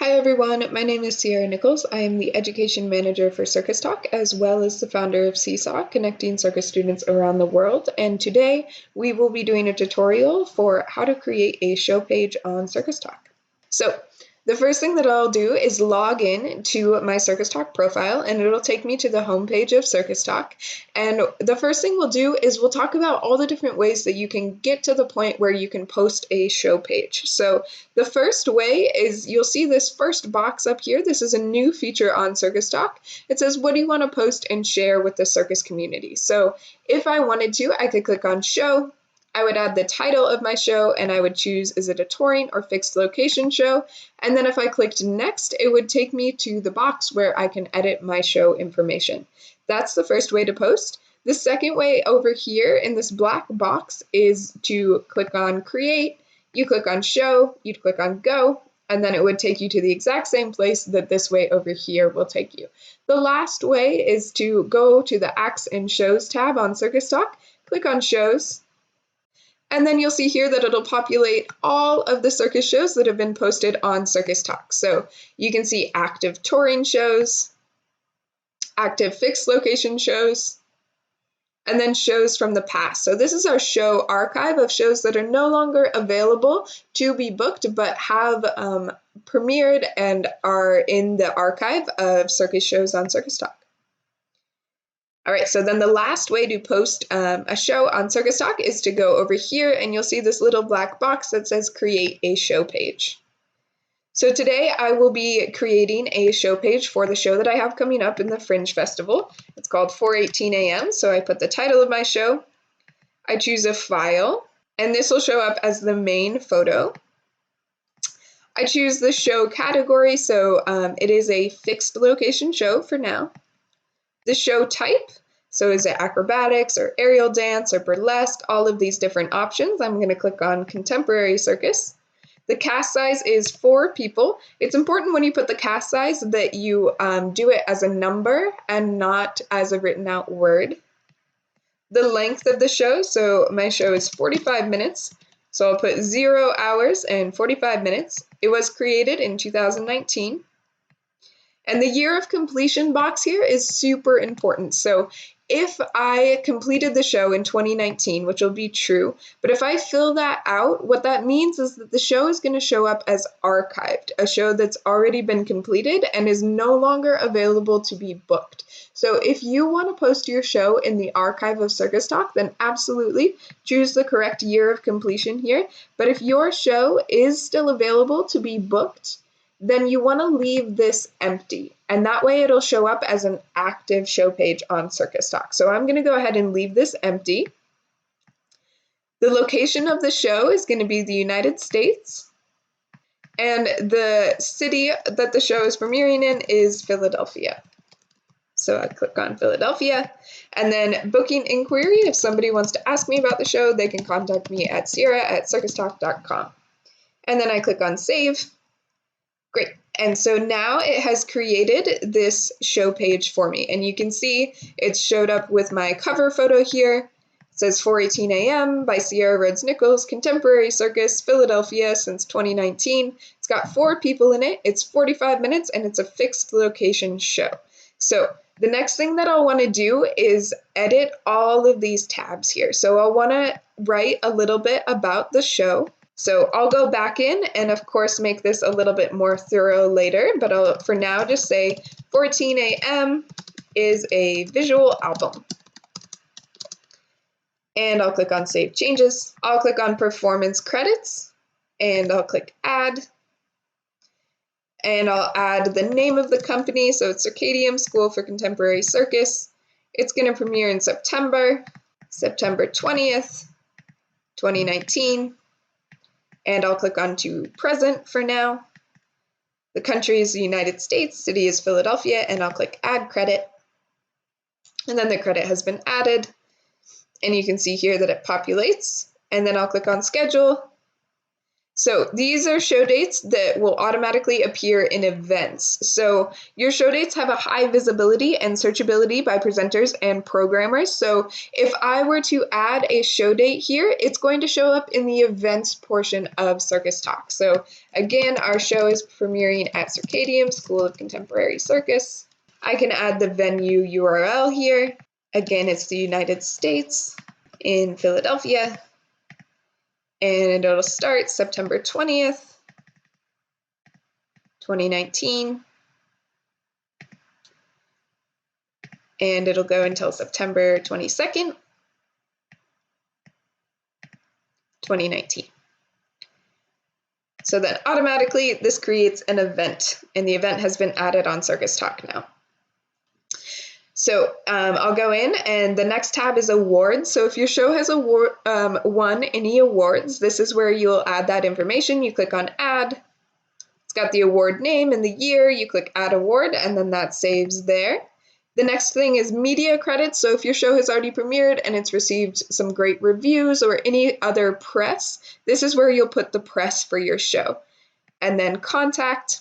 Hi everyone, my name is Sierra Nichols. I am the Education Manager for CircusTalk as well as the founder of Seesaw, connecting circus students around the world. And today we will be doing a tutorial for how to create a show page on CircusTalk. So the first thing that I'll do is log in to my CircusTalk profile, and it'll take me to the homepage of CircusTalk. And the first thing we'll do is we'll talk about all the different ways that you can get to the point where you can post a show page. So the first way is you'll see this first box up here. This is a new feature on CircusTalk. It says, what do you want to post and share with the circus community? So if I wanted to, I could click on show. I would add the title of my show, and I would choose, is it a touring or fixed location show? And then if I clicked next, it would take me to the box where I can edit my show information. That's the first way to post. The second way over here in this black box is to click on create. You click on show, you'd click on go, and then it would take you to the exact same place that this way over here will take you. The last way is to go to the Acts and Shows tab on CircusTalk, click on shows, and then you'll see here that it'll populate all of the circus shows that have been posted on CircusTalk. So you can see active touring shows, active fixed location shows, and then shows from the past. So this is our show archive of shows that are no longer available to be booked, but have premiered and are in the archive of circus shows on CircusTalk. All right, so then the last way to post a show on CircusTalk is to go over here, and you'll see this little black box that says create a show page. So today I will be creating a show page for the show that I have coming up in the Fringe Festival. It's called 4:18 a.m. So I put the title of my show, I choose a file, and this will show up as the main photo. I choose the show category, so it is a fixed location show for now. The show type, so is it acrobatics or aerial dance or burlesque, all of these different options. I'm going to click on contemporary circus. The cast size is 4 people. It's important when you put the cast size that you do it as a number and not as a written out word. The length of the show, so my show is 45 minutes, so I'll put 0 hours and 45 minutes. It was created in 2019. And the year of completion box here is super important. So if I completed the show in 2019, which will be true, but if I fill that out, what that means is that the show is going to show up as archived, a show that's already been completed and is no longer available to be booked. So if you want to post your show in the archive of CircusTalk, then absolutely choose the correct year of completion here. But if your show is still available to be booked, then you want to leave this empty, and that way it'll show up as an active show page on CircusTalk. So I'm going to go ahead and leave this empty. The location of the show is going to be the United States, and the city that the show is premiering in is Philadelphia. So I click on Philadelphia, and then booking inquiry. If somebody wants to ask me about the show, they can contact me at sierra@circustalk.com. And then I click on save. Great. And so now it has created this show page for me. And you can see it's showed up with my cover photo here. It says 4:18 a.m. by Sierra Rhodes Nichols, Contemporary Circus, Philadelphia since 2019. It's got 4 people in it. It's 45 minutes, and it's a fixed location show. So the next thing that I'll want to do is edit all of these tabs here. So I'll want to write a little bit about the show. So I'll go back in and, of course, make this a little bit more thorough later, but I'll, for now, just say 4:18 a.m. is a visual album. And I'll click on Save Changes. I'll click on Performance Credits, and I'll click Add. And I'll add the name of the company, so it's Circadium School for Contemporary Circus. It's going to premiere in September 20th, 2019. And I'll click on to present for now. The country is the United States, city is Philadelphia, and I'll click add credit. And then the credit has been added. And you can see here that it populates. And then I'll click on schedule. So these are show dates that will automatically appear in events. So your show dates have a high visibility and searchability by presenters and programmers. So if I were to add a show date here, it's going to show up in the events portion of CircusTalk. So again, our show is premiering at Circadium, School of Contemporary Circus. I can add the venue URL here. Again, it's the United States in Philadelphia. And it'll start September 20th, 2019. And it'll go until September 22nd, 2019. So then automatically this creates an event, and the event has been added on CircusTalk now. So I'll go in, and the next tab is awards. So if your show has won any awards, this is where you'll add that information. You click on add. It's got the award name and the year. You click add award, and then that saves there. The next thing is media credits. So if your show has already premiered and it's received some great reviews or any other press, this is where you'll put the press for your show. And then contact.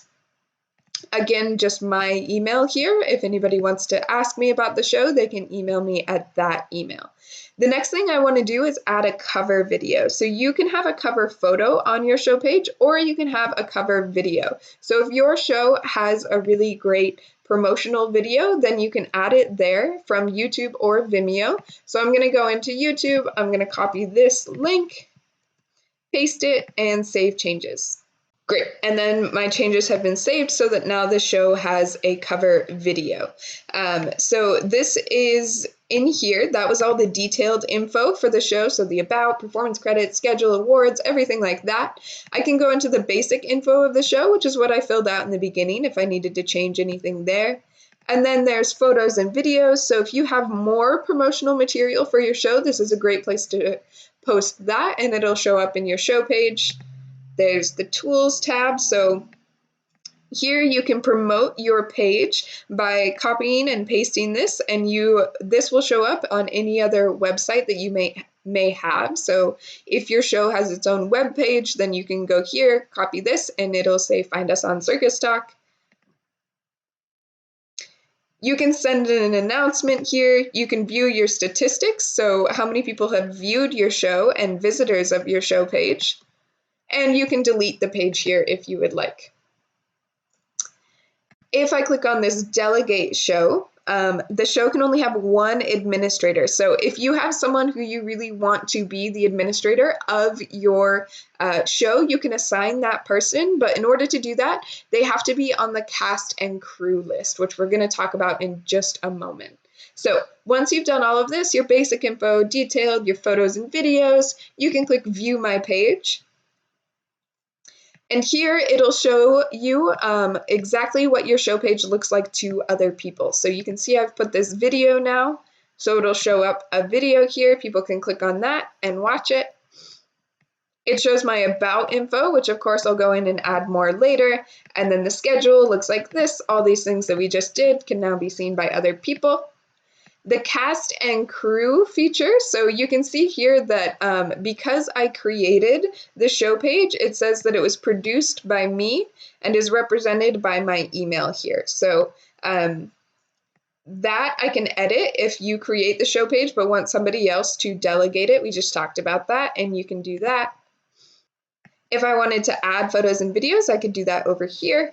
Again, just my email here. If anybody wants to ask me about the show, they can email me at that email. The next thing I want to do is add a cover video. So you can have a cover photo on your show page, or you can have a cover video. So if your show has a really great promotional video, then you can add it there from YouTube or Vimeo. So I'm going to go into YouTube. I'm going to copy this link, paste it, and save changes. Great, and then my changes have been saved so that now the show has a cover video. So this is in here. That was all the detailed info for the show. So the about, performance credits, schedule, awards, everything like that. I can go into the basic info of the show, which is what I filled out in the beginning if I needed to change anything there. And then there's photos and videos. So if you have more promotional material for your show, this is a great place to post that, and it'll show up in your show page. There's the tools tab. So here you can promote your page by copying and pasting this, and this will show up on any other website that you may have. So if your show has its own web page, then you can go here, copy this, and it'll say find us on CircusTalk. You can send in an announcement here. You can view your statistics, so how many people have viewed your show and visitors of your show page. And you can delete the page here if you would like. If I click on this Delegate Show, the show can only have one administrator. So if you have someone who you really want to be the administrator of your show, you can assign that person. But in order to do that, they have to be on the cast and crew list, which we're going to talk about in just a moment. So once you've done all of this, your basic info detailed, your photos and videos, you can click View My Page. And here it'll show you exactly what your show page looks like to other people. So you can see I've put this video now. So it'll show up a video here. People can click on that and watch it. It shows my about info, which of course I'll go in and add more later. And then the schedule looks like this. All these things that we just did can now be seen by other people. The cast and crew feature, so you can see here that because I created the show page, it says that it was produced by me and is represented by my email here. So that I can edit if you create the show page but want somebody else to delegate it. We just talked about that, and you can do that. If I wanted to add photos and videos, I could do that over here.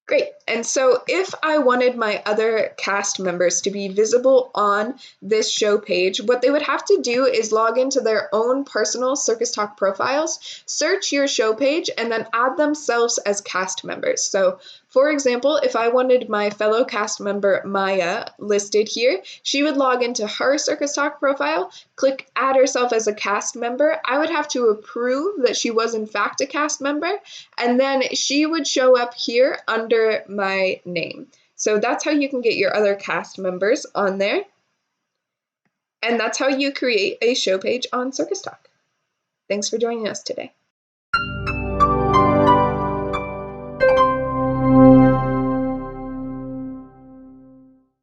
Great. And so if I wanted my other cast members to be visible on this show page, what they would have to do is log into their own personal CircusTalk profiles, search your show page, and then add themselves as cast members. So for example, if I wanted my fellow cast member Maya listed here, she would log into her CircusTalk profile, click add herself as a cast member. I would have to approve that she was in fact a cast member, and then she would show up here under my name. So that's how you can get your other cast members on there. And that's how you create a show page on CircusTalk. Thanks for joining us today.